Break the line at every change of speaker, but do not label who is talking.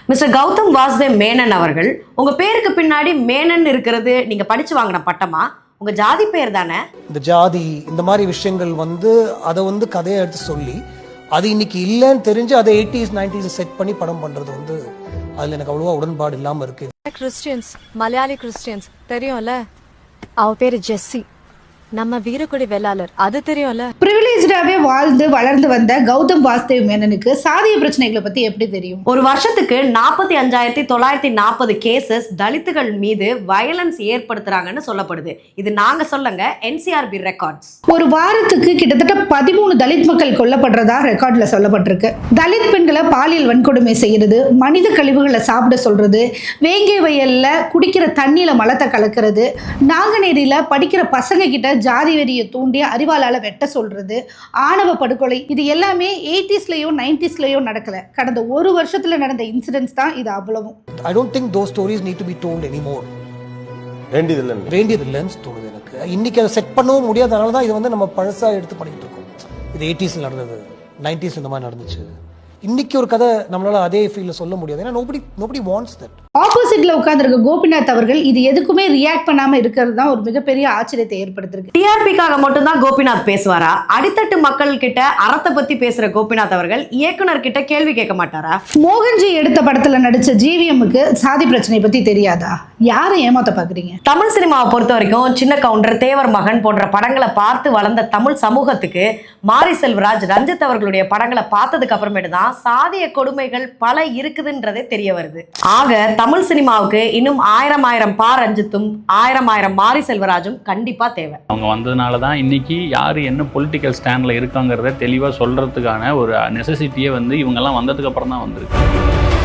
Mister Gautham Vasudev Menon அவர்கள், உங்க பேருக்கு பின்னாடி மேனன் இருக்கிறது நீங்க படிச்சு வாங்கின பட்டமா? உங்க ஜாதி பேர் தானே?
இந்த ஜாதி இந்த மாதிரி விஷயங்கள் அதை கதையை எடுத்து சொல்லி அது இன்னைக்கு இல்லைன்னு தெரிஞ்சு அதை 80s 90s செட் பண்ணி படம் பண்றது அதுல எனக்கு அவ்வளவா உடன்பாடு இல்லாம இருக்கு.
கிறிஸ்டியன்ஸ், மலையாளி கிறிஸ்டியன்ஸ் தெரியும்ல, அவ பேரு ஜெஸ்ஸி, நம்ம வீரக்குடி வேளாளர், அது தெரியும்ல.
பிரிவிலேஜ்டாவே வாழ்ந்து வளர்ந்து வந்த கௌதம் வாசுதேவ் மேனனுக்கு சாதிய பிரச்சனைகளை பத்தி எப்படி தெரியும்?
ஒரு வருஷத்துக்கு 45,940 கேசஸ் தலித்துகள் மீது வயலன்ஸ் ஏற்படுத்துறாங்கன்னு சொல்லப்படுது. இது நாங்க சொல்லங்க, NCRB ரெக்கார்ட்ஸ்.
ஒரு வாரத்துக்கு கிட்டத்தட்ட 13 தலித் மக்கள் கொல்லப்படுறதா ரெக்கார்ட்ல சொல்லப்பட்டிருக்கு. தலித் பெண்களை பாலியல் வன்கொடுமை செய்யறது, மனித கழிவுகளை சாப்பிட சொல்றது, வேங்கை வயல்ல குடிக்கிற தண்ணியில மலத்தை கலக்கிறது, நாங்கநேரியில படிக்கிற பசங்க கிட்ட ஜாதி வெறியை தூண்டி அறிவாளால வெட்ட சொல்றது, ஆணவ படுகொலை, இது எல்லாமே 80sலயோ 90sலயோ நடக்கல. கடந்த ஒரு வருஷத்துல நடந்த இன்சிடென்ட்ஸ் தான் இது அவ்வளவும்.
I don't think those stories need to be told anymore. வேண்டியதில்லைன்னு தோணுது எனக்கு. இன்னைக்கு அதை செட் பண்ணவும் முடியாதனால தான் இது நம்ம பழசா எடுத்து பண்ணிட்டு இருக்கோம். இது 80sல நடந்தது, 90s இந்த மாதிரி நடந்துச்சு. இன்னைக்கு ஒரு கதை நம்மளால அதே ஃபீல்ல சொல்ல முடியாது. ஏன்னா nobody wants that.
ஆப்போசிட்ல உட்கார்ந்திருக்க கோபிநாத் அவர்கள் இது எதுக்குமே ரியாக்ட் பண்ணாம இருக்கிறது தான் ஒரு மிகப்பெரிய ஆச்சரியத்தை ஏற்படுத்திருக்கு.
டிஆர்பிக்காக மட்டும்தான் கோபிநாத் பேசுவாரா? அடித்தட்டு மக்கள் கிட்ட அறத்தை பத்தி பேசுற கோபிநாத் அவர்கள் இயக்குனர் கிட்ட கேள்வி கேட்க மாட்டாரா?
மோகன்ஜி எடுத்த படத்துல நடிச்ச ஜிவிஎம்க்கு சாதி பிரச்சனை பத்தி தெரியாதா? யாரை ஏமாத்த பாக்குறீங்க?
தமிழ் சினிமாவை பொறுத்த வரைக்கும் சின்ன கவுண்டர், தேவர் மகன் போன்ற படங்களை பார்த்து வளர்ந்த தமிழ் சமூகத்துக்கு மாரி செல்வராஜ், ரஞ்சித் அவர்களுடைய படங்களை பார்த்ததுக்கு அப்புறமேட்டு தான் சாதிய கொடுமைகள் பல இருக்குதுன்றதே தெரிய வருது. ஆக தமிழ் சினிமாவுக்கு இன்னும் 1000 பா ரஞ்சித்தும் 1000 மாரி செல்வராஜும் கண்டிப்பா தேவை.
அவங்க வந்ததுனால தான் இன்னைக்கு யாரு என்ன பொலிட்டிக்கல் ஸ்டாண்ட்ல இருக்காங்கிறத தெளிவா சொல்றதுக்கான ஒரு நெசசிட்டியே இவங்கெல்லாம் வந்ததுக்கு அப்புறம் தான் வந்திருக்கு.